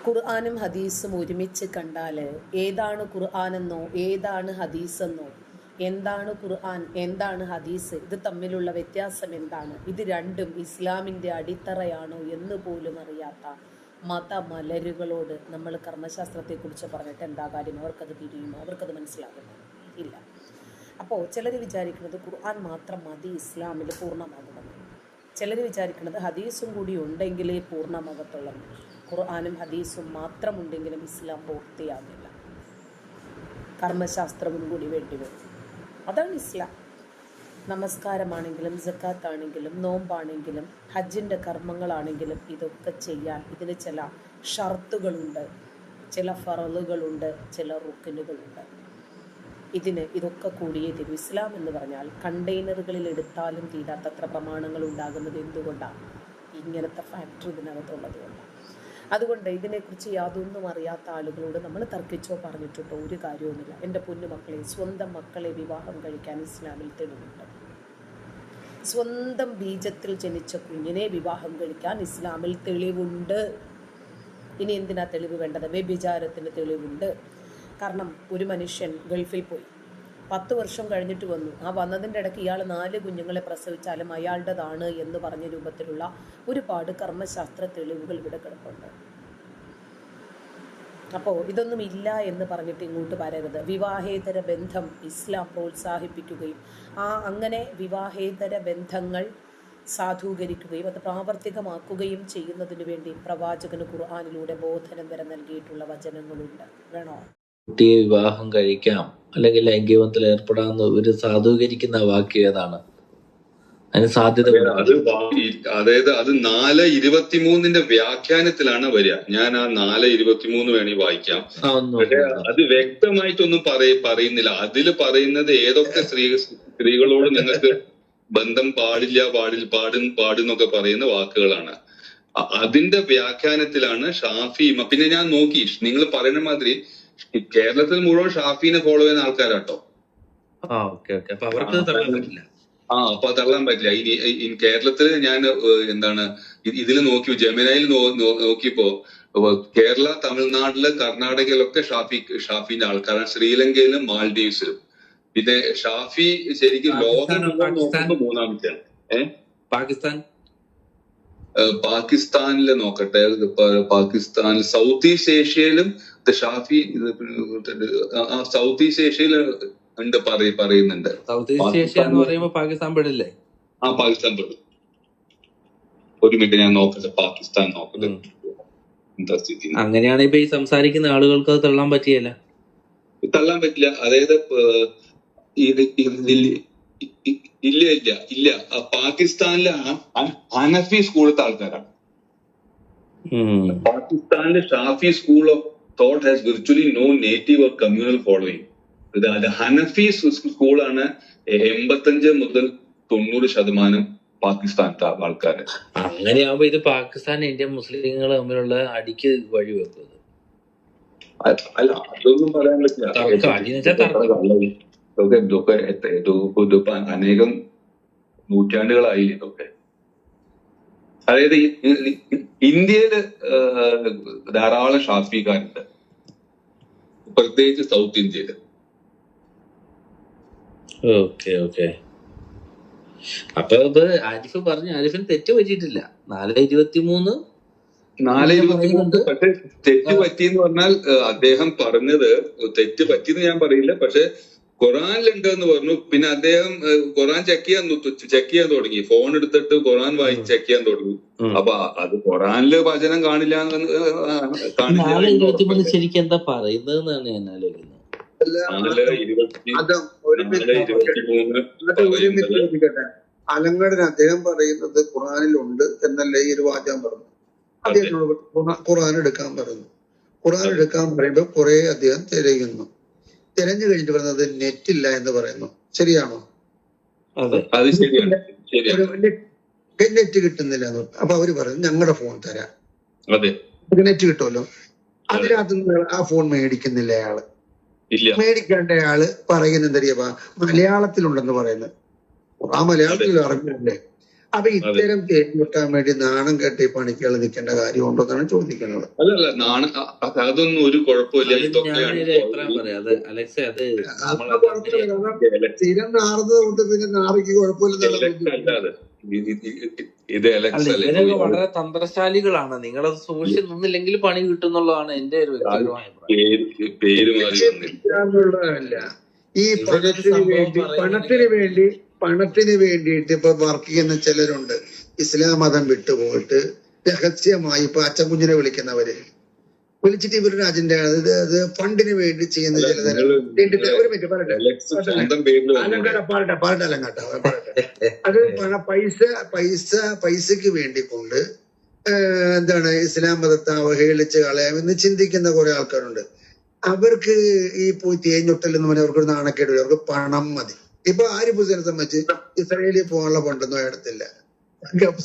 ഖുർആനും ഹദീസും ഒരുമിച്ച് കണ്ടാൽ ഏതാണ് ഖുർആനെന്നോ ഏതാണ് ഹദീസെന്നോ, എന്താണ് ഖുർആൻ എന്താണ് ഹദീസ്, ഇത് തമ്മിലുള്ള വ്യത്യാസം എന്താണ്, ഇത് രണ്ടും ഇസ്ലാമിൻ്റെ അടിത്തറയാണോ എന്ന് പോലും അറിയാത്ത മതമലരുകളോട് നമ്മൾ കർമ്മശാസ്ത്രത്തെക്കുറിച്ച് പറഞ്ഞിട്ട് എന്താ കാര്യം? അവർക്കത് തിരിയുമോ? അവർക്കത് മനസ്സിലാകുമോ? ഇല്ല. അപ്പോൾ ചിലർ വിചാരിക്കുന്നത് ഖുർആൻ മാത്രം മതി ഇസ്ലാമിൽ പൂർണ്ണമാകുമെന്ന്. ചിലർ വിചാരിക്കുന്നത് ഹദീസും കൂടി ഉണ്ടെങ്കിലേ പൂർണ്ണമാകത്തുള്ളൂ. ഖുർആനും ഹദീസും മാത്രമുണ്ടെങ്കിലും ഇസ്ലാം പൂർത്തിയാകില്ല, കർമ്മശാസ്ത്രവും കൂടി വേണ്ടിവരും. അതാണ് ഇസ്ലാം. നമസ്കാരമാണെങ്കിലും സക്കാത്താണെങ്കിലും നോമ്പാണെങ്കിലും ഹജ്ജിൻ്റെ കർമ്മങ്ങളാണെങ്കിലും ഇതൊക്കെ ചെയ്യാൻ ഇതിന് ചില ഷർത്തുകളുണ്ട്, ചില ഫറലുകളുണ്ട്, ചില റുക്കനുകളുണ്ട്. ഇതൊക്കെ കൂടിയേ തരും. ഇസ്ലാം എന്ന് പറഞ്ഞാൽ കണ്ടെയ്നറുകളിൽ എടുത്താലും തീരാത്തത്ര പ്രമാണങ്ങൾ ഉണ്ടാകുന്നത് എന്തുകൊണ്ടാണ്? ഇങ്ങനത്തെ ഫാക്ടറി ഇതിനകത്തുള്ളത് കൊണ്ടാണ്. അതുകൊണ്ട് ഇതിനെക്കുറിച്ച് യാതൊന്നും അറിയാത്ത ആളുകളോട് നമ്മൾ തർക്കിച്ചോ പറഞ്ഞിട്ടോ ഒരു കാര്യവുമില്ല. എൻ്റെ പൊന്നുമക്കളെ, സ്വന്തം മക്കളെ വിവാഹം കഴിക്കാൻ ഇസ്ലാമിൽ തെളിവുണ്ട്. സ്വന്തം ബീജത്തിൽ ജനിച്ച കുഞ്ഞിനെ വിവാഹം കഴിക്കാൻ ഇസ്ലാമിൽ തെളിവുണ്ട്. ഇനി എന്തിനാ തെളിവ് വേണ്ടത്? വ്യഭിചാരത്തിന് തെളിവുണ്ട്. കാരണം ഒരു മനുഷ്യൻ ഗൾഫിൽ പോയി 10 വർഷം കഴിഞ്ഞിട്ട് വന്നു. ആ വന്നതിൻ്റെ ഇടയ്ക്ക് ഇയാൾ 4 കുഞ്ഞുങ്ങളെ പ്രസവിച്ചാലും അയാളുടേതാണ് എന്ന് പറഞ്ഞ രൂപത്തിലുള്ള ഒരുപാട് കർമ്മശാസ്ത്ര തെളിവുകൾ ഇവിടെ കിടപ്പുണ്ട്. അപ്പോൾ ഇതൊന്നും ഇല്ല എന്ന് പറഞ്ഞിട്ട് ഇങ്ങോട്ട് വരരുത്. വിവാഹേതര ബന്ധം ഇസ്ലാം പ്രോത്സാഹിപ്പിക്കുകയും അങ്ങനെ വിവാഹേതര ബന്ധങ്ങൾ സാധൂകരിക്കുകയും അത് പ്രാവർത്തികമാക്കുകയും ചെയ്യുന്നതിന് വേണ്ടി പ്രവാചകന് ഖുർആനിലൂടെ ബോധനം വരെ നൽകിയിട്ടുള്ള വചനങ്ങളുണ്ട്. വേണോ? കുട്ടിയെ വിവാഹം കഴിക്കാം അല്ലെങ്കിൽ ലൈംഗികബന്ധത്തിൽ ഏർപ്പെടാമെന്ന് ഒരു സാധൂകരിക്കുന്ന വാക്യം ഏതാണ്? അതിന് സാധ്യത അതായത് അത് 4:23 വ്യാഖ്യാനത്തിലാണ് വരിക. ഞാൻ ആ 4:23 വേണമെങ്കിൽ വായിക്കാം. പക്ഷെ അത് വ്യക്തമായിട്ടൊന്നും പറയുന്നില്ല. അതിൽ പറയുന്നത് ഏതൊക്കെ സ്ത്രീകളോട് നിങ്ങൾക്ക് ബന്ധം പാടില്ലെന്നൊക്കെ പറയുന്ന വാക്കുകളാണ്. അതിന്റെ വ്യാഖ്യാനത്തിലാണ് ഷാഫി. പിന്നെ ഞാൻ നോക്കി, നിങ്ങൾ പറയുന്ന മാതിരി കേരളത്തിൽ മുഴുവൻ ഷാഫിനെ ഫോളോ ചെയ്യുന്ന ആൾക്കാരാട്ടോ. അപ്പൊ തള്ളാൻ പറ്റില്ല. കേരളത്തിൽ ഞാൻ ഇതിൽ നോക്കി, ജമുനയിൽ നോക്കിയപ്പോ കേരള, തമിഴ്നാട്ടില്, കർണാടകയിലൊക്കെ ഷാഫിന്റെ ആൾക്കാരാണ്. ശ്രീലങ്കയിലും മാൽഡീവ്സിലും. പിന്നെ ഷാഫി ശരിക്കും ലോകം നോക്കുമ്പോ 3-ാമത്തെയാണ്. പാകിസ്ഥാനില് നോക്കട്ടെ, പാകിസ്ഥാനിൽ സൗത്ത് ഈസ്റ്റ് ഏഷ്യയിലും ഷാഫി, സൗത്ത് ഈസ്റ്റ് ഏഷ്യയിൽ ഉണ്ട് പറയുന്നുണ്ട്. പാകിസ്ഥാൻ പെടില്ലേ? പാകിസ്ഥാൻ പെടും. ഒരു മിനിറ്റ് ഞാൻ നോക്കട്ടെ, പാകിസ്ഥാൻ നോക്കട്ടെ എന്താ സ്ഥിതി. അങ്ങനെയാണെങ്കിൽ ഈ സംസാരിക്കുന്ന ആളുകൾക്ക് അത് തള്ളാൻ പറ്റില്ല. അതായത് ഇല്ല പാകിസ്ഥാനിലെ ഹനഫി സ്കൂളത്തെ ആൾക്കാരാണ്. പാകിസ്ഥാനിലെ Shafi school of thought has virtually no native or communal following. Hanafi സ്കൂളാണ് 85 മുതൽ 90% പാകിസ്ഥാനത്തെ ആൾക്കാര്. അങ്ങനെയാവുമ്പോ ഇത് പാകിസ്ഥാൻ ഇന്ത്യൻ മുസ്ലിങ്ങൾ തമ്മിലുള്ള അടിക്ക് വഴിവെക്കുന്നത്. അല്ല, അതൊന്നും പറയാൻ പറ്റില്ല. ഇതൊക്കെ അനേകം നൂറ്റാണ്ടുകളായി ഇതൊക്കെ. അതായത് ഇന്ത്യയില് ധാരാളം ഷാഫിക്കാരുണ്ട്, പ്രത്യേകിച്ച് സൗത്ത് ഇന്ത്യയില്. അപ്പൊ ആരിഫ് പറഞ്ഞു, ആരിഫിന് തെറ്റ് പറ്റിയിട്ടില്ല. 4:23 പക്ഷെ തെറ്റ് പറ്റിയെന്ന് പറഞ്ഞാൽ അദ്ദേഹം പറഞ്ഞത് തെറ്റ് പറ്റിയെന്ന് ഞാൻ പറയില്ല. പക്ഷെ ഖുറാനിലുണ്ട് എന്ന് പറഞ്ഞു. പിന്നെ അദ്ദേഹം ഖുറാൻ ചെക്ക് ചെയ്യാൻ തുടങ്ങി. ഫോൺ എടുത്തിട്ട് ഖുറാൻ വായിച്ച് ചെക്ക് ചെയ്യാൻ തുടങ്ങി. അപ്പൊ അത് ഖുറാനില് വചനം കാണില്ല ശരിക്കും എന്താ പറയുന്നതെന്നാണ് ഞാൻ ആലോചിക്കുന്നത്. അലങ്കടൻ അദ്ദേഹം പറയുന്നത് ഖുറാനിലുണ്ട് എന്നല്ലേ ഈ ഒരു വാചകം പറഞ്ഞു. അദ്ദേഹത്തിനോട് ഖുറാൻ എടുക്കാൻ പറഞ്ഞു. ഖുറാൻ എടുക്കാൻ പറയുമ്പോൾ കുറെ അദ്ദേഹം തിരയുന്നു. തിരഞ്ഞു കഴിഞ്ഞിട്ട് പറയുന്നത് നെറ്റില്ല എന്ന് പറയുന്നു. ശരിയാണോ? നെറ്റ് കിട്ടുന്നില്ല എന്ന്. അപ്പൊ അവര് പറയുന്നു ഞങ്ങളുടെ ഫോൺ തരാം, നെറ്റ് കിട്ടുമല്ലോ. അതിനകത്ത് ആ ഫോൺ മേടിക്കുന്നില്ല അയാള്. മേടിക്കേണ്ട അയാള് പറയുന്നത് എന്തറിയാ, മലയാളത്തിലുണ്ടെന്ന് പറയുന്നത്. ആ മലയാളത്തിൽ അറിഞ്ഞില്ലേ? അപ്പൊ ഇത്തരം തേഞ്ഞൊട്ടാൻ വേണ്ടി നാണം കെട്ടി പണിക്കുകൾ നിൽക്കേണ്ട കാര്യമുണ്ടോ എന്നാണ് ചോദിക്കുന്നത്. അതല്ല അതൊന്നും ഒരു കുഴപ്പമില്ല. ഇതൊക്കെയാണ് സ്ഥിരം നാറുന്നത് കൊണ്ട് പിന്നെ നാറിക്ക് കുഴപ്പമില്ല. ഇത് ഇവരൊക്കെ വളരെ തന്ത്രശാലികളാണ്. നിങ്ങളത് സൂക്ഷിച്ച് നിന്നില്ലെങ്കിൽ പണി കിട്ടുന്നുള്ളതാണ് എന്റെ ഒരു വ്യക്തിപരമായ പേര് മാറി വന്നില്ല. ഈ പണത്തിന് വേണ്ടിയിട്ട് ഇപ്പൊ വർക്ക് ചെയ്യുന്ന ചിലരുണ്ട്. ഇസ്ലാം മതം വിട്ടുപോയിട്ട് രഹസ്യമായി ഇപ്പൊ അച്ചൻകുഞ്ഞിനെ വിളിക്കുന്നവര് വിളിച്ചിട്ട് ഇവരുടെ അജണ്ട അത് ഫണ്ടിന് വേണ്ടി ചെയ്യുന്ന ചില ഒരു മിനിറ്റ് പറയട്ടെ അത് പൈസക്ക് വേണ്ടിക്കൊണ്ട് എന്താണ് ഇസ്ലാം മതത്തെ അവഹേളിച്ച് കളയാമെന്ന് ചിന്തിക്കുന്ന കുറെ ആൾക്കാരുണ്ട്. അവർക്ക് ഈ പോയി തേഞ്ഞൊട്ടൽ എന്ന് പറഞ്ഞാൽ അവർക്ക് നാണക്കേട്, അവർക്ക് പണം മതി. ഇപ്പൊ ആരിഫ് ഹുസൈനെ സംബന്ധിച്ച് ഇസ്രായേലിൽ പോകാനുള്ള ഫണ്ടൊന്നും എടുത്തില്ല,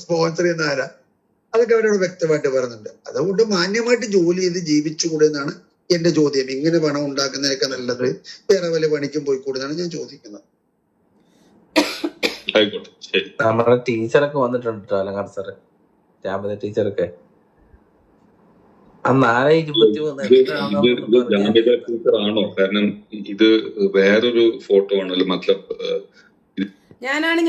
സ്പോൺസർ ചെയ്യുന്ന ആരാ, അതൊക്കെ അവരോട് വ്യക്തമായിട്ട് പറയുന്നുണ്ട്. അതുകൊണ്ട് മാന്യമായിട്ട് ജോലി ചെയ്ത് ജീവിച്ചുകൂടെ എന്നാണ് എന്റെ ചോദ്യം. ഇങ്ങനെ പണം ഉണ്ടാക്കുന്നതിനൊക്കെ നല്ലത് വേറെ വല്ല പണിക്കും പോയിക്കൂടെന്നാണ് ഞാൻ ചോദിക്കുന്നത്. നമ്മുടെ ടീച്ചറൊക്കെ വന്നിട്ടുണ്ട്, അലങ്കാർ സാറ്, ജാമ്യത ടീച്ചറൊക്കെ. ടീച്ചറാണോ? കാരണം ഇത് വേറൊരു ഫോട്ടോ ആണല്ലോ. മത്ലബ് ഞാനാണ്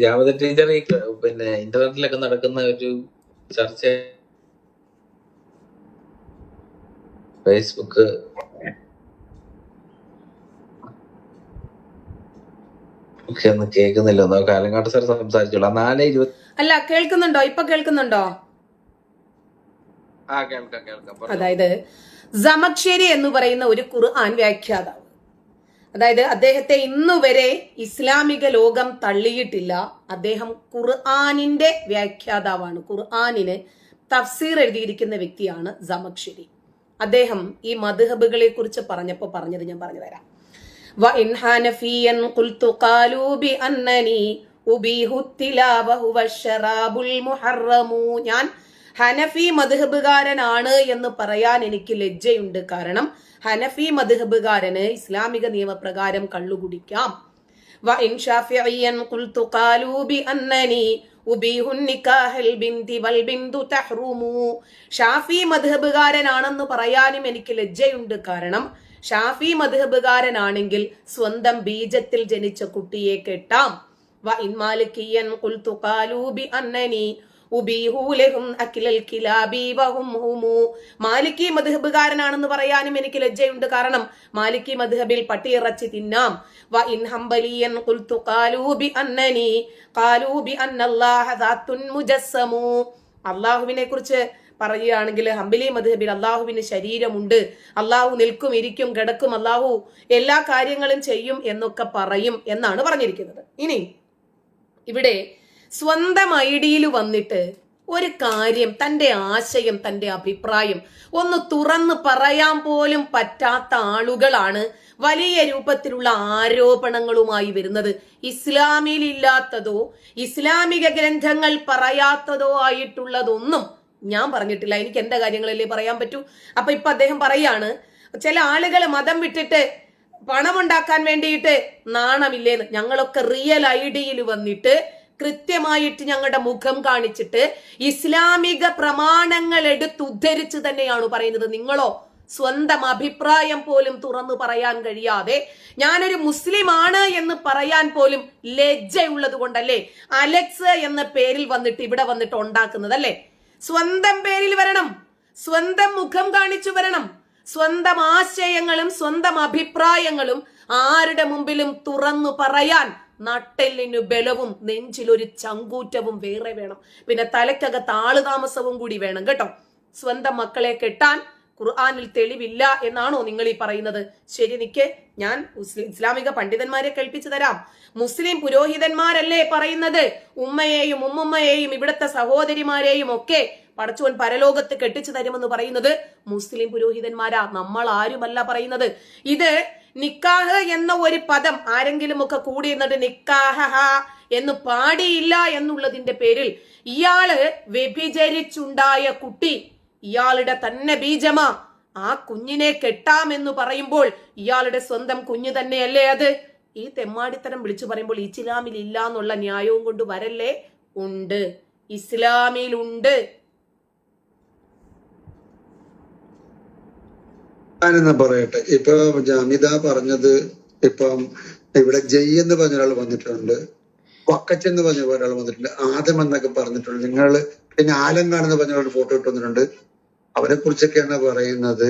ജാമ്യത ടീച്ചർ ഈ പിന്നെ ഇന്റർനെറ്റിലൊക്കെ നടക്കുന്ന ഒരു ചർച്ച, ഫേസ്ബുക്ക് ഒക്കെ ഒന്നും കേൾക്കുന്നില്ല. നോക്ക അലങ്കാട്ട് സാർ സംസാരിച്ചോളൂ. 4:20 അല്ല, കേൾക്കുന്നുണ്ടോ? ഇപ്പൊ കേൾക്കുന്നുണ്ടോ? കേൾക്കാം. അതായത് സമക്ഷരി എന്ന് പറയുന്ന ഒരു ഖുർആൻ വ്യാഖ്യാതാവ്, അതായത് അദ്ദേഹത്തെ ഇന്നുവരെ ഇസ്ലാമിക ലോകം തള്ളിയിട്ടില്ല. അദ്ദേഹം ഖുർആനിന്റെ വ്യാഖ്യാതാവാണ്. ഖുർആനിന് തഫ്സീർ എഴുതിയിരിക്കുന്ന വ്യക്തിയാണ് സമക്ഷരി. അദ്ദേഹം ഈ മദ്ഹബുകളെ കുറിച്ച് പറഞ്ഞപ്പോൾ പറഞ്ഞത് ഞാൻ പറഞ്ഞു തരാം. وإن حنفيا قلت قالوا بأنني أبيح التلاوة والشراب المحرم. ഞാൻ ഹനഫി മദ്ഹബുകാരനാണ് എന്ന് പറയാൻ എനിക്ക് ലജ്ജയുണ്ട്. കാരണം ഹനഫി മദ്ഹബുകാരന് ഇസ്ലാമിക നിയമപ്രകാരം കള്ളുകുടിക്കാം. وإن شافعيا قلت قالوا بأنني أبيح النكاح البنت والبنت تحرم. ഷാഫി മദ്ഹബുകാരനാണെന്ന് പറയാനും എനിക്ക് ലജ്ജയുണ്ട്. കാരണം ഷാഫി മദ്ഹബുകാരനാണെങ്കിൽ സ്വന്തം ബീജത്തിൽ ജനിച്ച കുട്ടിയെ കെട്ടാം. മാലിക്കി മദ്ഹബുകാരനാണെന്ന് പറയാനും എനിക്ക് ലജ്ജയുണ്ട്. കാരണം മാലിക്കി മദ്ഹബിൽ പട്ടിയിറച്ചി തിന്നാം. അള്ളാഹുവിനെ കുറിച്ച് പറയുകയാണെങ്കിൽ ഹംബലി മദ്ഹബിൽ അള്ളാഹുവിന് ശരീരമുണ്ട്, അള്ളാഹു നിൽക്കും, ഇരിക്കും, കിടക്കും, അള്ളാഹു എല്ലാ കാര്യങ്ങളും ചെയ്യും എന്നൊക്കെ പറയും എന്നാണ് പറഞ്ഞിരിക്കുന്നത്. ഇനി ഇവിടെ സ്വന്തം ഐഡിയിൽ വന്നിട്ട് ഒരു കാര്യം, തന്റെ ആശയം, തന്റെ അഭിപ്രായം ഒന്ന് തുറന്ന് പറയാൻ പോലും പറ്റാത്ത ആളുകളാണ് വലിയ രൂപത്തിലുള്ള ആരോപണങ്ങളുമായി വരുന്നത്. ഇസ്ലാമിൽ ഇല്ലാത്തതോ ഇസ്ലാമിക ഗ്രന്ഥങ്ങൾ പറയാത്തതോ ആയിട്ടുള്ളതൊന്നും ഞാൻ പറഞ്ഞിട്ടില്ല. എനിക്ക് എന്റെ കാര്യങ്ങളല്ലേ പറയാൻ പറ്റൂ. അപ്പൊ ഇപ്പൊ അദ്ദേഹം പറയാണ്, ചില ആളുകൾ മതം വിട്ടിട്ട് പണമുണ്ടാക്കാൻ വേണ്ടിയിട്ട് നാണമില്ലേന്ന്. ഞങ്ങളൊക്കെ റിയൽ ഐഡിയിൽ വന്നിട്ട് കൃത്യമായിട്ട് ഞങ്ങളുടെ മുഖം കാണിച്ചിട്ട് ഇസ്ലാമിക പ്രമാണങ്ങൾ എടുത്തുദ്ധരിച്ച് തന്നെയാണ് പറയുന്നത്. നിങ്ങളോ സ്വന്തം അഭിപ്രായം പോലും തുറന്നു പറയാൻ കഴിയാതെ ഞാനൊരു മുസ്ലിമാണ് എന്ന് പറയാൻ പോലും ലജ്ജയുള്ളത് കൊണ്ടല്ലേ അലക്സ് എന്ന പേരിൽ വന്നിട്ട് ഇവിടെ വന്നിട്ട് ഉണ്ടാക്കുന്നതല്ലേ. സ്വന്തം പേരിൽ വരണം, സ്വന്തം മുഖം കാണിച്ചു വരണം, സ്വന്തം ആശയങ്ങളും സ്വന്തം അഭിപ്രായങ്ങളും ആരുടെ മുമ്പിലും തുറന്നു പറയാൻ നട്ടെല്ലിനു ബലവും നെഞ്ചിലൊരു ചങ്കൂറ്റവും വേറെ വേണം. പിന്നെ തലക്കകത്ത് ആളുതാമസവും കൂടി വേണം കേട്ടോ. സ്വന്തം മക്കളെ കെട്ടാൻ ഖുർആനിൽ തെളിവില്ല എന്നാണോ നിങ്ങൾ ഈ പറയുന്നത്? ശരി, നിക്ക്, ഞാൻ ഇസ്ലാമിക പണ്ഡിതന്മാരെ കേൾപ്പിച്ചു തരാം. മുസ്ലിം പുരോഹിതന്മാരല്ലേ പറയുന്നത് ഉമ്മയെയും ഉമ്മുമ്മയെയും ഇവിടുത്തെ സഹോദരിമാരെയും ഒക്കെ പടച്ചോൻ പരലോകത്ത് കെട്ടിച്ചു തരുമെന്ന് പറയുന്നത് മുസ്ലിം പുരോഹിതന്മാരാ, നമ്മൾ ആരുമല്ല പറയുന്നത്. ഇത് നിക്കാഹ് എന്ന ഒരു പദം ആരെങ്കിലും ഒക്കെ കൂടി എന്നിട്ട് നിക്കാഹ എന്ന് പാടിയില്ല എന്നുള്ളതിന്റെ പേരിൽ ഇയാള് വ്യഭിചരിച്ചുണ്ടായ കുട്ടി ഇയാളുടെ തന്നെ ബീജമാ, ആ കുഞ്ഞിനെ കെട്ടാമെന്ന് പറയുമ്പോൾ ഇയാളുടെ സ്വന്തം കുഞ്ഞു തന്നെയല്ലേ അത്? ഈ തെമ്മാടിത്തരം വിളിച്ചു പറയുമ്പോൾ ഇസ്ലാമിൽ ഇല്ല എന്നുള്ള ന്യായവും കൊണ്ട് വരല്ലേ. ഉണ്ട്, ഇസ്ലാമിലുണ്ട്. ഞാനെന്നാ പറയട്ടെ. ഇപ്പൊ ജാമിദ പറഞ്ഞത്, ഇപ്പം ഇവിടെ ജയ് എന്ന് പറഞ്ഞ ഒരാൾ വന്നിട്ടുണ്ട്, വക്കച്ച് എന്ന് പറഞ്ഞ ഒരാൾ വന്നിട്ടുണ്ട്, ആദം എന്നൊക്കെ പറഞ്ഞിട്ടുണ്ട്. നിങ്ങൾ പിന്നെ ആലങ്കാട് എന്ന് പറഞ്ഞ ഒരു ഫോട്ടോ ഇട്ട് വന്നിട്ടുണ്ട്. അവരെ കുറിച്ചൊക്കെയാണ് പറയുന്നത്.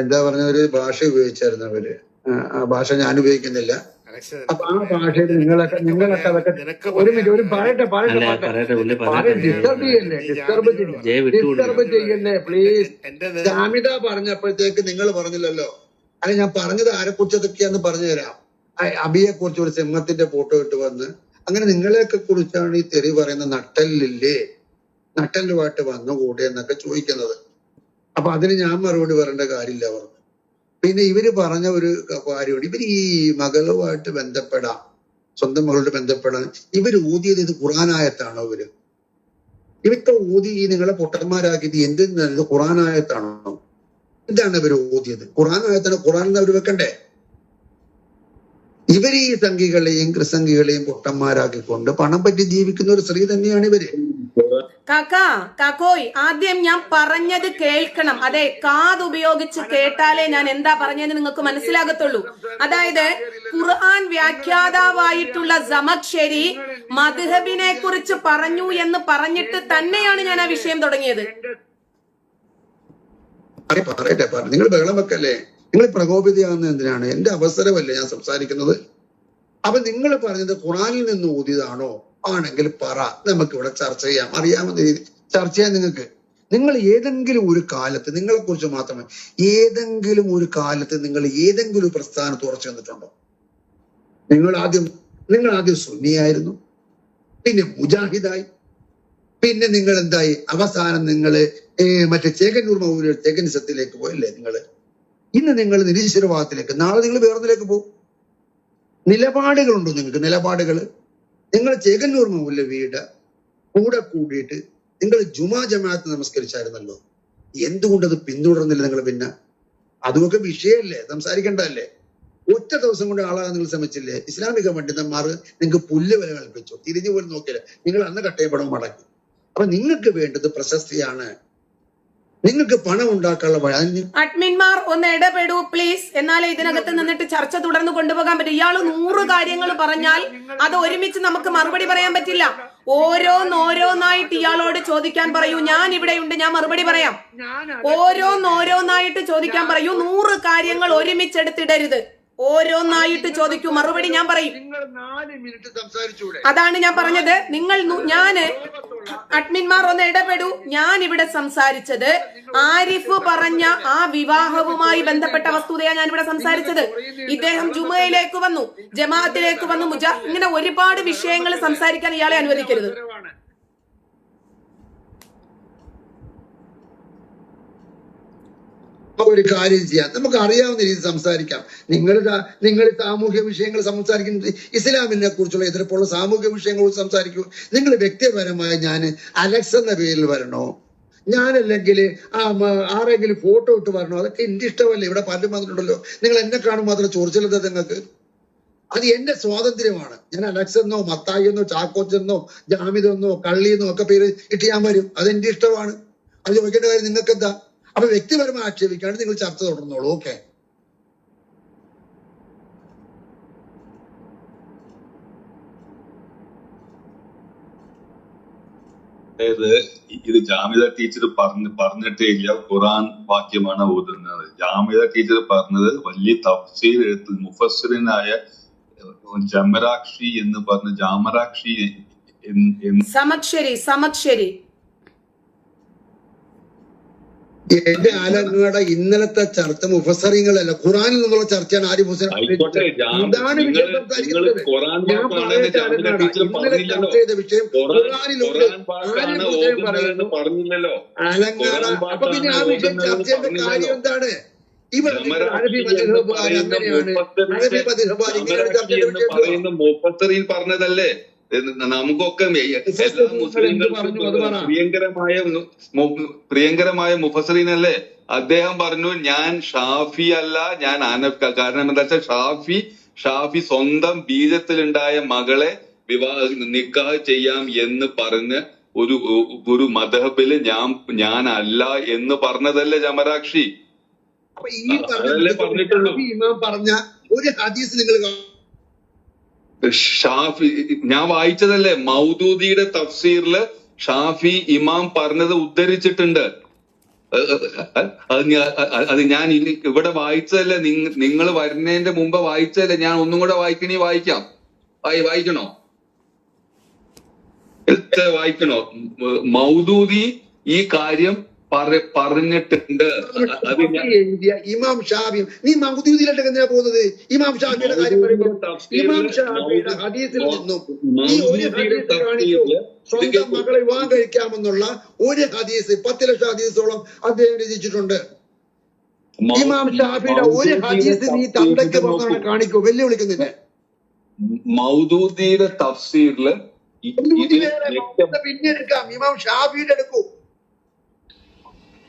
എന്താ പറഞ്ഞ ഒരു ഭാഷ ഉപയോഗിച്ചായിരുന്നു അവര്. ആ ഭാഷ ഞാൻ ഉപയോഗിക്കുന്നില്ല. അപ്പൊ ആ ഭാഷയിൽ നിങ്ങളൊക്കെ അതൊക്കെ ഒരു മിനിറ്റ് ഒരു ഡിസ്റ്റർബ് ചെയ്യല്ലേ പ്ലീസ്. ജാമിദ പറഞ്ഞപ്പോഴത്തേക്ക് നിങ്ങൾ പറഞ്ഞില്ലല്ലോ. അല്ലെ ഞാൻ പറഞ്ഞത് ആരെ കുറിച്ചതൊക്കെയാന്ന് പറഞ്ഞു തരാം. അബിയെ കുറിച്ച് ഒരു സിംഹത്തിന്റെ ഫോട്ടോ ഇട്ട് വന്ന് അങ്ങനെ നിങ്ങളെയൊക്കെ കുറിച്ചാണ് ഈ തെറി പറയുന്ന നട്ടലില്ലേ, നട്ടലുമായിട്ട് വന്നുകൂടെ എന്നൊക്കെ ചോദിക്കുന്നത്. അപ്പൊ അതിന് ഞാൻ മറുപടി പറയേണ്ട കാര്യമില്ല പറഞ്ഞു. പിന്നെ ഇവര് പറഞ്ഞ ഒരു കാര്യമുണ്ട്, ഇവര് ഈ മകളുമായിട്ട് ബന്ധപ്പെടാം, സ്വന്തം മകളോട് ബന്ധപ്പെടാൻ ഇവർ ഊതിയത് ഇത് ഖുർആനായത്താണോ? ഇവർക്ക് ഊതി ഈ നിങ്ങളെ പൊട്ടന്മാരാക്കിയത് എന്ത് ഖുർആനായത്താണോ? എന്താണ് ഇവർ ഊതിയത്? ഖുർആനായത്താണ്. ഖുർആനിൽ അവർ വെക്കണ്ടേ? ഇവർ ഈ സംഘികളെയും ക്രിസംഘികളെയും പൊട്ടന്മാരാക്കിക്കൊണ്ട് പണം പറ്റി ജീവിക്കുന്ന ഒരു സ്ത്രീ തന്നെയാണ് ഇവര്. കാക്കോയ്, ആദ്യം ഞാൻ പറഞ്ഞത് കേൾക്കണം. അതെ, കാത് ഉപയോഗിച്ച് കേട്ടാലേ ഞാൻ എന്താ പറഞ്ഞതെന്ന് നിങ്ങൾക്ക് മനസ്സിലാകത്തുള്ളൂ. അതായത് ഖുർആൻ വ്യാഖ്യാതാവായിട്ടുള്ള സമഖ്ശരി മദ്ഹബിനെ കുറിച്ച് പറഞ്ഞു എന്ന് പറഞ്ഞിട്ട് തന്നെയാണ് ഞാൻ ആ വിഷയം തുടങ്ങിയത്. പറയട്ടെ, നിങ്ങൾ ബഹളം വെക്കല്ലേ? നിങ്ങൾ പ്രകോപിതയാകുന്ന എന്തിനാണ്? എന്റെ അവസരമല്ലേ ഞാൻ സംസാരിക്കുന്നത്. അപ്പൊ നിങ്ങൾ പറഞ്ഞത് ഖുർആനിൽ നിന്ന് ഊതിയതാണോ? ആണെങ്കിൽ പറ, നമുക്കിവിടെ ചർച്ച ചെയ്യാം. അറിയാവുന്ന രീതി ചർച്ച ചെയ്യാൻ നിങ്ങൾ ഏതെങ്കിലും ഒരു കാലത്ത്, നിങ്ങളെ കുറിച്ച് മാത്രമേ, ഏതെങ്കിലും ഒരു കാലത്ത് നിങ്ങൾ ഏതെങ്കിലും ഒരു പ്രസ്ഥാനത്ത് ഉറച്ചു വന്നിട്ടുണ്ടോ? നിങ്ങൾ ആദ്യം സുന്നിയായിരുന്നു, പിന്നെ മുജാഹിദായി, പിന്നെ നിങ്ങൾ എന്തായി? അവസാനം നിങ്ങൾ മറ്റേ ചേകന്നൂർ മൗലൂർ ചേകനിസത്തിലേക്ക് പോയല്ലേ നിങ്ങള്? ഇന്ന് നിങ്ങൾ നിരീശ്വരവാദത്തിലേക്ക്, നാളെ നിങ്ങൾ വേറൊന്നിലേക്ക് പോകും. നിലപാടുകളുണ്ടോ നിങ്ങൾക്ക്? നിലപാടുകൾ. നിങ്ങൾ ചേകന്നൂർ മൗലവിയുടെ കൂടെ കൂടിയിട്ട് നിങ്ങൾ ജുമാ ജമാഅത്ത് നമസ്കരിച്ചായിരുന്നല്ലോ. എന്തുകൊണ്ടത് പിന്തുടർന്നില്ല നിങ്ങൾ? പിന്നെ അതുമൊക്കെ വിഷയമല്ലേ, സംസാരിക്കേണ്ടതല്ലേ? ഒറ്റ ദിവസം കൊണ്ട് ആളാകാൻ നിങ്ങൾ ശ്രമിച്ചില്ലേ? ഇസ്ലാമിക പണ്ഡിതന്മാർ നിങ്ങൾക്ക് പുല്ല് വില കൽപ്പിച്ചു, തിരിഞ്ഞു പോലും നോക്കിയില്ല. നിങ്ങൾ അന്ന് കട്ടയപ്പടം മടക്കി. അപ്പൊ നിങ്ങൾക്ക് വേണ്ടത് പ്രശസ്തിയാണ്, നിങ്ങൾക്ക് പണം ഉണ്ടാക്കാനുള്ള. അഡ്മിന്മാർ ഒന്ന് ഇടപെടൂ പ്ലീസ്, എന്നാലേ ഇതിനകത്ത് നിന്നിട്ട് ചർച്ച തുടർന്ന് കൊണ്ടുപോകാൻ പറ്റും. ഇയാള് 100 കാര്യങ്ങൾ പറഞ്ഞാൽ അത് ഒരുമിച്ച് നമുക്ക് മറുപടി പറയാൻ പറ്റില്ല. ഓരോന്നായിട്ട് ഇയാളോട് ചോദിക്കാൻ പറയൂ. ഞാൻ ഇവിടെയുണ്ട്, ഞാൻ മറുപടി പറയാം. ഓരോന്നായിട്ട് ചോദിക്കാൻ പറയൂ. 100 കാര്യങ്ങൾ ഒരുമിച്ചെടുത്തിടരുത്. ഓരോന്നായിട്ട് ചോദിക്കൂ, മറുപടി ഞാൻ പറയും. അതാണ് ഞാൻ പറഞ്ഞത്. ഞാന് അഡ്മിന്മാർ ഒന്ന് ഇടപെടൂ. ഞാൻ ഇവിടെ സംസാരിച്ചത് ആരിഫ് പറഞ്ഞ ആ വിവാഹവുമായി ബന്ധപ്പെട്ട വസ്തുതയാണ് ഞാൻ ഇവിടെ സംസാരിച്ചത്. ഇദ്ദേഹം ജുമയിലേക്ക് വന്നു, ജമാഅത്തിലേക്ക് വന്നു, ഇങ്ങനെ ഒരുപാട് വിഷയങ്ങൾ സംസാരിക്കാൻ ഇയാളെ അനുവദിക്കരുത്. ഒരു കാര്യം ചെയ്യാം, നമുക്ക് അറിയാവുന്ന രീതിയിൽ സംസാരിക്കാം. നിങ്ങൾ സാമൂഹ്യ വിഷയങ്ങൾ സംസാരിക്കുന്നത്, ഇസ്ലാമിനെ കുറിച്ചുള്ള എതിർപ്പുള്ള സാമൂഹ്യ വിഷയങ്ങൾ സംസാരിക്കൂ. നിങ്ങൾ വ്യക്തിപരമായി ഞാൻ അലക്സ് എന്ന പേരിൽ വരണോ? ഞാനല്ലെങ്കിൽ ആരെങ്കിലും ഫോട്ടോ ഇട്ട് വരണോ? അതൊക്കെ എന്റെ ഇഷ്ടമല്ലേ. ഇവിടെ പലരും വന്നിട്ടുണ്ടല്ലോ. നിങ്ങൾ എന്നെ കാണുമ്പോൾ മാത്രം ചോദിച്ചില്ലത് നിങ്ങൾക്ക്. അത് എന്റെ സ്വാതന്ത്ര്യമാണ്. ഞാൻ അലക്സ് എന്നോ മത്തായി എന്നോ ചാക്കോച്ചെന്നോ ജാമിദെന്നോ കള്ളിയെന്നോ ഒക്കെ പേര് ഇട്ട് ഞാൻ വരും. അതെന്റെ ഇഷ്ടമാണ്. അത് ചോദിക്കേണ്ട കാര്യം നിങ്ങൾക്ക് എന്താ? അപ്പൊ വ്യക്തിപരമായി ആക്ഷേപിക്കാണ്ട് നിങ്ങൾ ചർച്ച തുടർന്നോളൂ. ഓക്കെ. അതായത് ഇത് ജാമിദ ടീച്ചർ പറഞ്ഞിട്ടേ ഇല്ല, ഖുറാൻ വാക്യമാണ് ഓതുന്നത്. ജാമിദ ടീച്ചർ പറഞ്ഞത് വലിയ തഫ്സീർ എഴുത്ത് മുഫസ്സിറിനായ ജമരാക്ഷി എന്ന് പറഞ്ഞ ജാമരാക്ഷി സമക്ഷരി എന്റെ ആലങ്ങാട ഇന്നലത്തെ ചർച്ച മുഫസ്സറിങ്ങളല്ല, ഖുറാനിൽ നിന്നുള്ള ചർച്ചയാണ്. ആര് ഇതാണ് വിഷയം സംസാരിക്കുന്നത്. ഞാൻ പറയട്ടെ ആലങ്ങാട, ഇന്നലെ ചർച്ച ചെയ്ത വിഷയം ഖുറാനിലുണ്ട്. ആലങ്ങാട, അപ്പൊ പിന്നെ ആ വിഷയം ചർച്ച ചെയ്യേണ്ട കാര്യം എന്താണ്? ഇവിടെ അറബി മദ്ഹബുകാർ അങ്ങനെയാണ്, അറബി മദ്ഹബുകാർ ഇങ്ങനെയാണ് ചർച്ച ചെയ്ത വിഷയം. മുഫസ്സിറിൻ പറഞ്ഞതല്ലേ? നമുക്കൊക്കെ എല്ലാ മുസ്ലിങ്ങൾക്കും പ്രിയങ്കരമായ മുഫസ്സിറിനല്ലേ അദ്ദേഹം പറഞ്ഞു ഞാൻ ഷാഫി അല്ല, ഞാൻ അനഫ്. കാരണം എന്താ വെച്ചാൽ ഷാഫി സ്വന്തം ബീജത്തിലുണ്ടായ മകളെ നിക്കാഹ് ചെയ്യാം എന്ന് പറഞ്ഞ് ഒരു മദ്ഹബില് ഞാൻ അല്ല എന്ന് പറഞ്ഞതല്ലേ ജമരാക്ഷി? അപ്പൊ ഈ പറഞ്ഞിട്ടുള്ളൂ. ഇമാം പറഞ്ഞ ഒരു ഹദീസ് നിങ്ങൾ ഷാഫി ഞാൻ വായിച്ചതല്ലേ, മൗദൂദിയുടെ തഫ്സീറില് ഷാഫി ഇമാം പറഞ്ഞത് ഉദ്ധരിച്ചിട്ടുണ്ട്. അത് ഞാൻ ഇവിടെ വായിച്ചതല്ലേ, നിങ്ങൾ വരുന്നതിന്റെ മുമ്പ് വായിച്ചതല്ലേ. ഞാൻ ഒന്നും കൂടെ വായിക്കാം. വായിക്കണോ? വായിക്കണോ? മൗദൂദി ഈ കാര്യം പറഞ്ഞിട്ടുണ്ട്. അത് ഇമാം ഷാഫി, നീ മൗദൂദിയിലോട്ട് എന്തിനാ പോകുന്നത്? ഇമാം ഷാഫിയുടെ കാര്യം പറയുമ്പോൾ ഇമാം ഷാഫിയുടെ ഹദീസിൽ നിന്നും ഈ ഒരു ഹദീസ് കാണിച്ചു സ്വന്തം മകളെ വിവാഹം കഴിക്കാമെന്നുള്ള ഒരു ഹദീസ് 10 ലക്ഷം ഹദീസോളം അദ്ദേഹം രചിച്ചിട്ടുണ്ട്. ഇമാം ഷാഫിയുടെ ഒരു ഹദീസ് നീ തന്തയ്ക്ക് പറഞ്ഞാണ് കാണിക്കൂ, വെല്ലുവിളിക്കുന്നില്ല. മൗദൂദിയുടെ തഫ്സീറില് പിന്നെ എടുക്കാം, ഇമാം ഷാഫിയുടെ എടുക്കൂ.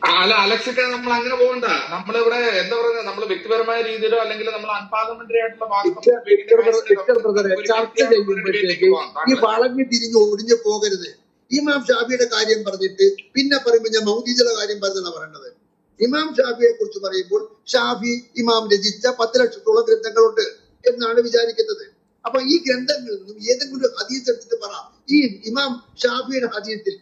അല്ല അലക്സൊക്കെ നമ്മൾ അങ്ങനെ പോകണ്ട. നമ്മളിവിടെ എന്താ പറയുന്നത്, നമ്മൾ വ്യക്തിപരമായ രീതിയിലോ അല്ലെങ്കിൽ നമ്മൾ അൺപാർലമെന്ററി ആയിട്ടുള്ള ചർച്ച ചെയ്യുമ്പോഴത്തേക്ക് ഈ വളഞ്ഞു തിരിഞ്ഞ് ഒടിഞ്ഞു പോകരുത്. ഇമാം ഷാഫിയുടെ കാര്യം പറഞ്ഞിട്ട് പിന്നെ പറയുമ്പോൾ ഞാൻ മൗദൂദിയുടെ കാര്യം പറഞ്ഞാണ് പറയേണ്ടത്. ഇമാം ഷാഫിയെ കുറിച്ച് പറയുമ്പോൾ ഷാഫി ഇമാം രചിച്ച 10 ലക്ഷത്തോളം ഗ്രന്ഥങ്ങളുണ്ട് എന്നാണ് വിചാരിക്കുന്നത്. അപ്പൊ ഈ ഗ്രന്ഥങ്ങളിൽ നിന്നും ഏതെങ്കിലും ഒരു ഹദീസ് എടുത്തിട്ട് പറ, ഈ ഇമാം ഷാഫിയുടെ ഹദീസിൽ,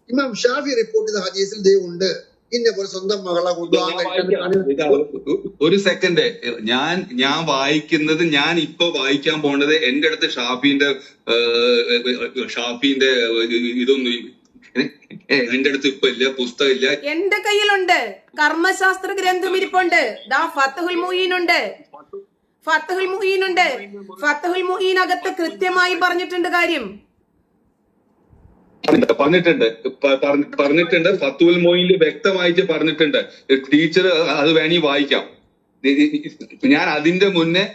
ഇമാം ഷാഫി റിപ്പോർട്ട് ചെയ്ത ഹദീസിൽ ദൈവമുണ്ട് ഇന്നെ പോലെ സ്വന്തം മകളെ ഒരു സെക്കൻഡ്. ഞാൻ വായിക്കുന്നത്, ഞാൻ ഇപ്പൊ വായിക്കാൻ പോണത് എന്റെ അടുത്ത് ഷാഫിന്റെ ഇതൊന്നും എന്റെ അടുത്ത് ഇപ്പൊ ഇല്ല, പുസ്തകം ഇല്ല. എന്റെ കയ്യിലുണ്ട്, കർമ്മശാസ്ത്ര ഗ്രന്ഥം ഇരിപ്പുണ്ട്. ദാ ഫത്ഹുൽ മുഈൻ ഉണ്ട്. ഫത്ഹുൽ മുഈനകത്ത് കൃത്യമായി പറഞ്ഞിട്ടുണ്ട് കാര്യം. പറഞ്ഞിട്ടുണ്ട് ഫത്തുൽ മൊയിനിൽ വ്യക്തമായിട്ട് പറഞ്ഞിട്ടുണ്ട്. ടീച്ചർ അത് വേണി വായിക്കാം. ഞാൻ അതിന്റെ മുന്നേ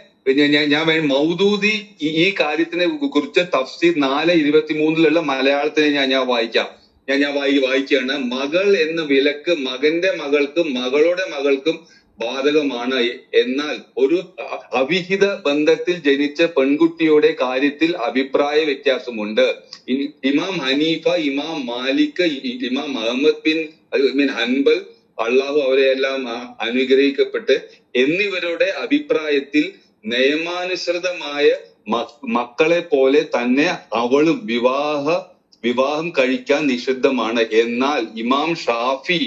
ഞാൻ മൗദൂദി ഈ കാര്യത്തിനെ കുറിച്ച് തഫ്സീർ 4:23 മലയാളത്തിനെ ഞാൻ വായിക്കാം. ഞാൻ വായിക്കുകയാണ്. മകൾ എന്ന വിലക്ക് മകന്റെ മകൾക്കും മകളുടെ മകൾക്കും ബാധകമാണ്. എന്നാൽ ഒരു അവിഹിത ബന്ധത്തിൽ ജനിച്ച പെൺകുട്ടിയുടെ കാര്യത്തിൽ അഭിപ്രായ വ്യത്യാസമുണ്ട്. ഇമാം ഹനീഫ, ഇമാം മാലിക്, ഇമാം അഹമ്മദ് ബിൻ ഹൻബൽ, അള്ളാഹു അവരെയെല്ലാം അനുഗ്രഹിക്കപ്പെട്ട് എന്നിവരുടെ അഭിപ്രായത്തിൽ നിയമാനുസൃതമായ മക്കളെ പോലെ തന്നെ അവളും വിവാഹം കഴിക്കാൻ നിഷിദ്ധമാണ്. എന്നാൽ ഇമാം ഷാഫി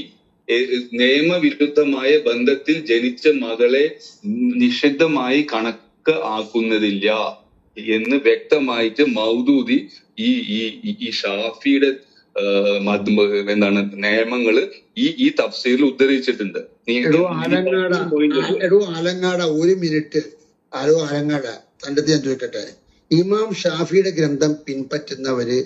നിയമവിരുദ്ധമായ ബന്ധത്തിൽ ജനിച്ച മകളെ നിഷിദ്ധമായി കണക്ക് ആക്കുന്നതില്ല എന്ന് വ്യക്തമായിട്ട് മൗദൂദി ഈ ഷാഫിയുടെ എന്താണ് നിയമങ്ങള് ഈ തഫ്സീറിൽ ഉദ്ധരിച്ചിട്ടുണ്ട്. ആലങ്ങാട ഒരു മിനിറ്റ്. ആലങ്ങാട തന്റെ ഞാൻ ചോദിക്കട്ടെ, ഇമാം ഷാഫിയുടെ ഗ്രന്ഥം പിൻപറ്റുന്നവര്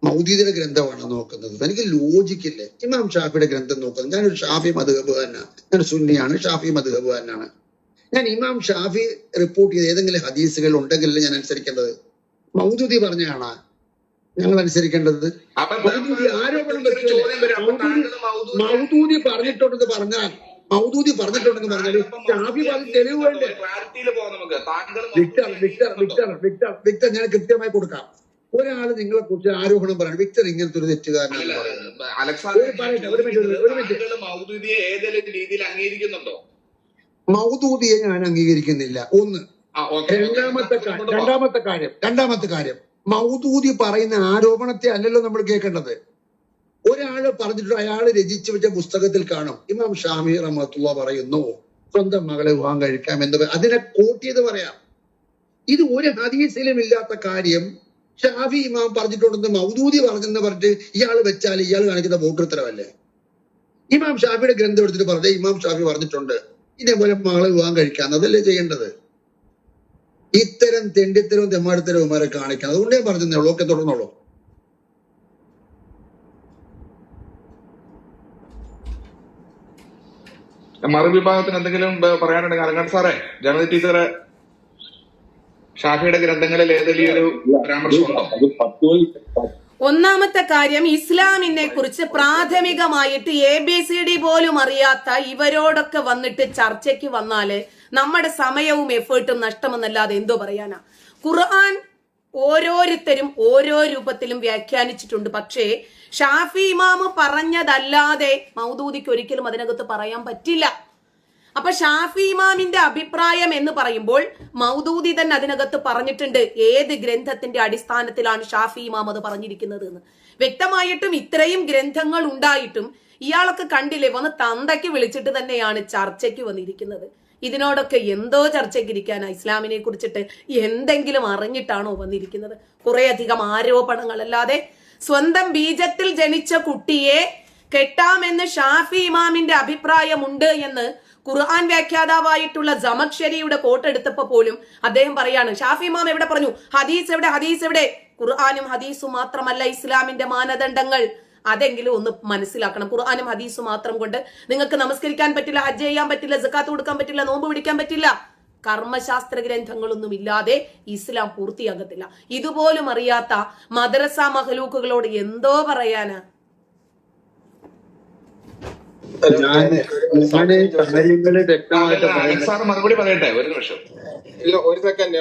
മൗദൂദിയുടെ ഗ്രന്ഥമാണ് നോക്കുന്നത്? എനിക്ക് ലോജിക്കില്ലേ? ഇമാം ഷാഫിയുടെ ഗ്രന്ഥം നോക്കുന്നത്. ഞാനൊരു ഷാഫി മദ്ഹബുകാരനാണ്, ഞാൻ സുന്നിയാണ്, ഷാഫി മദ്ഹബുകാരനാണ്. ഞാൻ ഇമാം ഷാഫി റിപ്പോർട്ട് ചെയ്ത ഏതെങ്കിലും ഹദീസുകൾ ഉണ്ടെങ്കിലല്ലേ ഞാൻ അനുസരിക്കേണ്ടത്? മൗദൂദി പറഞ്ഞാണ് ഞങ്ങൾ അനുസരിക്കേണ്ടത്. മൗദൂദി ആരോപണം മൗദൂദി പറഞ്ഞിട്ടുണ്ടെന്ന് പറഞ്ഞാൽ ഷാഫി പറഞ്ഞ തെളിവ് വേണ്ടേ? വിക്ടർ ഞാൻ കൃത്യമായി കൊടുക്കാം. ഒരാള് നിങ്ങളെ കുറിച്ച് ആരോപണം പറയണം, വിക്ടർ ഇങ്ങനത്തെ ഒരു തെറ്റുകാരനാണ് മൗദൂദിയെ ഞാൻ അംഗീകരിക്കുന്നില്ല. ഒന്ന്. രണ്ടാമത്തെ കാര്യം മൗദൂദി പറയുന്ന ആരോപണത്തെ അല്ലല്ലോ നമ്മൾ കേൾക്കേണ്ടത്. ഒരാള് പറഞ്ഞിട്ട് അയാള് രചിച്ചു വെച്ച പുസ്തകത്തിൽ കാണും ഇമാം ഷാഫി റഹ്മത്തുള്ളാഹി പറയുന്നു സ്വന്തം മകളെ വിവാഹം കഴിക്കാം എന്ന്, അതിനെ കോട്ട് ചെയ്ത് പറയാം. ഇത് ഒരു ഹദീസിലും ഇല്ലാത്ത കാര്യം ഷാഫി ഇമാം പറഞ്ഞിട്ടുണ്ടെന്ന് മൗദൂദി പറഞ്ഞെന്ന് പറഞ്ഞിട്ട് ഇയാൾ വെച്ചാൽ ഇയാൾ കാണിക്കുന്ന പോക്കൃത്തരമല്ലേ? ഇമാം ഷാഫിയുടെ ഗ്രന്ഥം എടുത്തിട്ട് പറഞ്ഞേ ഇമാം ഷാഫി പറഞ്ഞിട്ടുണ്ട് ഇതേപോലെ മകളെ വിവാഹം കഴിക്കാം, അതല്ലേ ചെയ്യേണ്ടത്? ഇത്തരം തെണ്ടിത്തരവും തെമ്മാടിത്തരവും ഇവരെ കാണിക്കാം. അതുകൊണ്ടേ പറഞ്ഞേ ഉള്ളൂ. ഒക്കെ തുടർന്നോളൂ. മറുവിഭാഗത്തിന് എന്തെങ്കിലും പറയാനുണ്ടെങ്കിൽ അലങ്ങാട് സാറേ, ജനത ടീച്ചറെ, ഷാഫിയുടെ ഗ്രന്ഥങ്ങളിൽ ഏതെങ്കിലും ഒരു പരാമർശം ഉണ്ടോ? ഒന്നാമത്തെ കാര്യം, ഇസ്ലാമിനെ കുറിച്ച് പ്രാഥമികമായിട്ട് ABCD പോലും അറിയാത്ത ഇവരോടൊക്കെ വന്നിട്ട് ചർച്ചയ്ക്ക് വന്നാല് നമ്മുടെ സമയവും എഫേർട്ടും നഷ്ടമെന്നല്ലാതെ എന്തോ പറയാനാ. ഖുർആൻ ഓരോരുത്തരും ഓരോ രൂപത്തിലും വ്യാഖ്യാനിച്ചിട്ടുണ്ട്. പക്ഷേ ഷാഫി ഇമാമ് പറഞ്ഞതല്ലാതെ മൗദൂദിക്ക് ഒരിക്കലും അതിനകത്ത് പറയാൻ പറ്റില്ല. അപ്പൊ ഷാഫി ഇമാമിന്റെ അഭിപ്രായം എന്ന് പറയുമ്പോൾ മൗദൂദി തന്നെ അതിനകത്ത് പറഞ്ഞിട്ടുണ്ട് ഏത് ഗ്രന്ഥത്തിന്റെ അടിസ്ഥാനത്തിലാണ് ഷാഫി ഇമാം അത് പറഞ്ഞിരിക്കുന്നത് എന്ന്. വ്യക്തമായിട്ടും ഇത്രയും ഗ്രന്ഥങ്ങൾ ഉണ്ടായിട്ടും ഇയാളൊക്കെ കണ്ടില്ലേ, വന്ന് തന്തയ്ക്ക് വിളിച്ചിട്ട് തന്നെയാണ് ചർച്ചയ്ക്ക് വന്നിരിക്കുന്നത്. ഇതിനോടൊക്കെ എന്തോ ചർച്ചയ്ക്ക് ഇരിക്കാനാ? ഇസ്ലാമിനെ കുറിച്ചിട്ട് എന്തെങ്കിലും അറിഞ്ഞിട്ടാണോ വന്നിരിക്കുന്നത്? കുറേയധികം ആരോപണങ്ങളല്ലാതെ. സ്വന്തം ബീജത്തിൽ ജനിച്ച കുട്ടിയെ കെട്ടാമെന്ന് ഷാഫി ഇമാമിന്റെ അഭിപ്രായമുണ്ട് എന്ന് ഖുർആൻ വ്യാഖ്യാതാവായിട്ടുള്ള ജമഖ്ശരിയുടെ കോട്ടെടുത്തപ്പോ പോലും അദ്ദേഹം പറയാണ്, ഷാഫി ഇമാം എവിടെ പറഞ്ഞു? ഹദീസ് എവിടെ? ഹദീസ് എവിടെ? ഖുർആനും ഹദീസും മാത്രമല്ല ഇസ്ലാമിന്റെ മാനദണ്ഡങ്ങൾ. അതെങ്കിലും ഒന്ന് മനസ്സിലാക്കണം. ഖുർആനും ഹദീസും മാത്രം കൊണ്ട് നിങ്ങൾക്ക് നമസ്കരിക്കാൻ പറ്റില്ല, ഹജ്ജ് ചെയ്യാൻ പറ്റില്ല, സക്കാത്ത് കൊടുക്കാൻ പറ്റില്ല, നോമ്പ് പിടിക്കാൻ പറ്റില്ല. കർമ്മശാസ്ത്ര ഗ്രന്ഥങ്ങളൊന്നും ഇല്ലാതെ ഇസ്ലാം പൂർത്തിയാകത്തില്ല. ഇതുപോലും അറിയാത്ത മദ്രസ മഹലൂക്കുകളോട് എന്തോ പറയാനാ? മറുപടി പറയട്ടെ, ഒരു നിമിഷം. ഒരു സെക്കൻഡ്.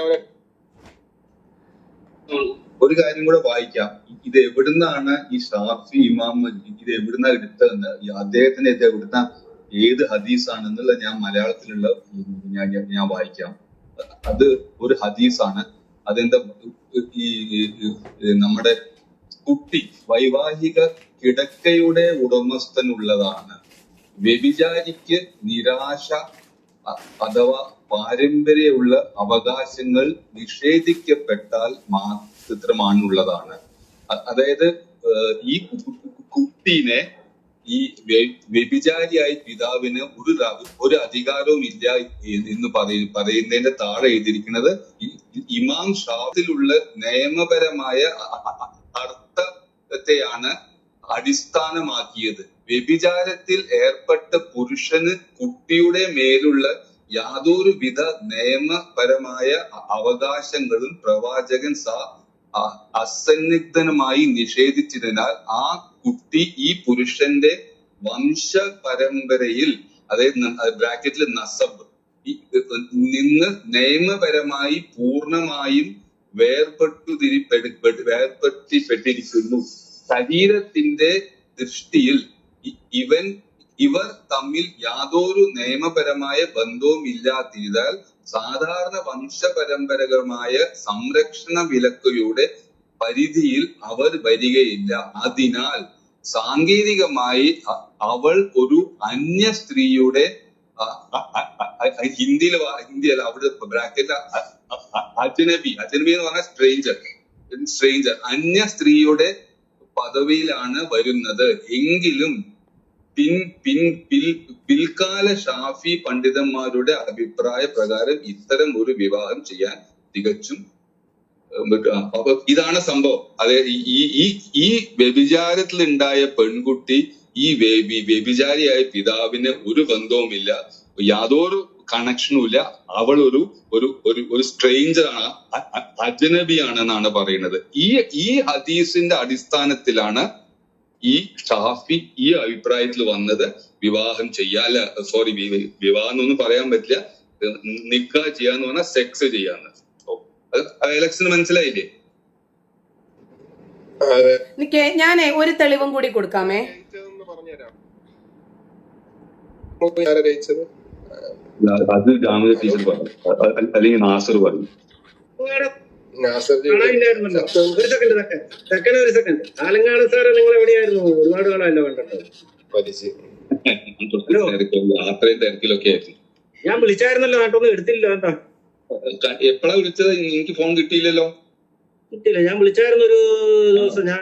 ഒരു കാര്യം കൂടെ വായിക്കാം. ഇത് എവിടുന്നാണ് ഈ ഷാഫി ഇമാം ഇത് എവിടുന്നാ എടുത്തതെന്ന്, അദ്ദേഹത്തിന് ഇത് എവിടുന്ന ഏത് ഹദീസാണെന്നുള്ള ഞാൻ മലയാളത്തിലുള്ള ഞാൻ വായിക്കാം. അത് ഒരു ഹദീസാണ്. അതെന്താ, ഈ നമ്മുടെ കുട്ടി വൈവാഹിക കിടക്കയുടെ ഉടമസ്ഥനുള്ളതാണ്. വ്യഭിചാരിക്ക് നിരാശ അഥവാ പാരമ്പര്യമുള്ള അവകാശങ്ങൾ നിഷേധിക്കപ്പെട്ടാൽ മാത്രമാണുള്ളതാണ്. അതായത് ഈ കുട്ടീനെ ഈ വ്യഭിചാരിയായ പിതാവിന് ഒരു അധികാരവും ഇല്ല എന്ന് പറയുന്നതിന്റെ താഴെ എഴുതിയിരിക്കുന്നത് ഇമാം ഷാഫിലുള്ള നിയമപരമായ അർത്ഥത്തെയാണ് അടിസ്ഥാനമാക്കിയത്. വ്യഭിചാരത്തിൽ ഏർപ്പെട്ട പുരുഷന് കുട്ടിയുടെ മേലുള്ള യാതൊരുവിധ നിയമപരമായ അവകാശങ്ങളും പ്രവാചകൻ അസന്നിഗ്ധമായി നിഷേധിച്ചതിനാൽ ആ കുട്ടി ഈ പുരുഷന്റെ വംശ പരമ്പരയിൽ, അതായത് ബ്രാക്കറ്റിൽ നസബ് നിന്ന് നിയമപരമായി പൂർണ്ണമായും വേർപെട്ടിരിക്കുന്നു. ശരീരത്തിന്റെ ദൃഷ്ടിയിൽ ഇവർ തമ്മിൽ യാതൊരു നിയമപരമായ ബന്ധവും ഇല്ലാത്തതിനാൽ സാധാരണ വംശപരമ്പരകമായ സംരക്ഷണ വിലക്കുകളുടെ പരിധിയിൽ അവർ വരികയില്ല. അതിനാൽ സാങ്കേതികമായി അവൾ ഒരു അന്യ സ്ത്രീയുടെ ഹിന്ദിയിൽ അവിടെ ബ്രാക്കറ്റ് അജ്നബി എന്ന് പറഞ്ഞാൽ സ്ട്രേഞ്ചർ അന്യ സ്ത്രീയുടെ പദവിയിലാണ് വരുന്നത്. എങ്കിലും പിൽക്കാല ഷാഫി പണ്ഡിതന്മാരുടെ അഭിപ്രായ പ്രകാരം ഇത്തരം ഒരു വിവാഹം ചെയ്യാൻ തികച്ചും അപ്പൊ ഇതാണ് സംഭവം. അതായത് ഈ വ്യഭിചാരത്തിൽ ഉണ്ടായ പെൺകുട്ടി ഈ വ്യഭിചാരിയായ പിതാവിന് ഒരു ബന്ധവുമില്ല, യാതൊരു കണക്ഷനും ഇല്ല. അവൾ ഒരു സ്ട്രേഞ്ചറാണ്, അജ്നബിയാണെന്നാണ് പറയുന്നത്. ഈ ഹദീസിന്റെ അടിസ്ഥാനത്തിലാണ് ഈ ഷാഫി ഈ അഭിപ്രായത്തിൽ വന്നത്. വിവാഹം ചെയ്യാല്ല, സോറി വിവാഹം എന്നൊന്നും പറയാൻ പറ്റില്ല, നിക്കാഹ് ചെയ്യാന്ന് പറഞ്ഞാൽ സെക്സ് ചെയ്യാന്ന്. എലക്ഷന് മനസ്സിലായില്ലേ? ഞാൻ ഒരു തെളിവും കൂടി കൊടുക്കാമേ. അത് ജാമിദ ടീച്ചർ പറഞ്ഞു, അല്ലെങ്കിൽ നാസർ പറഞ്ഞു. ഒരു സെക്കൻഡ് ആലങ്കാട് സാറ് നിങ്ങൾ എവിടെയായിരുന്നു? ഒരുപാട് കാലമല്ലോ കണ്ടിട്ട്. യാത്രയും തിരക്കിലൊക്കെ ആയിരുന്നു. ഞാൻ വിളിച്ചായിരുന്നല്ലോ, നാട്ടൊന്നും എടുത്തില്ല. എന്താ എപ്പോഴാ വിളിച്ചത്? എനിക്ക് ഫോൺ കിട്ടിയില്ലല്ലോ. കിട്ടിയില്ല. ഞാൻ വിളിച്ചായിരുന്നു ഒരു ദിവസം. ഞാൻ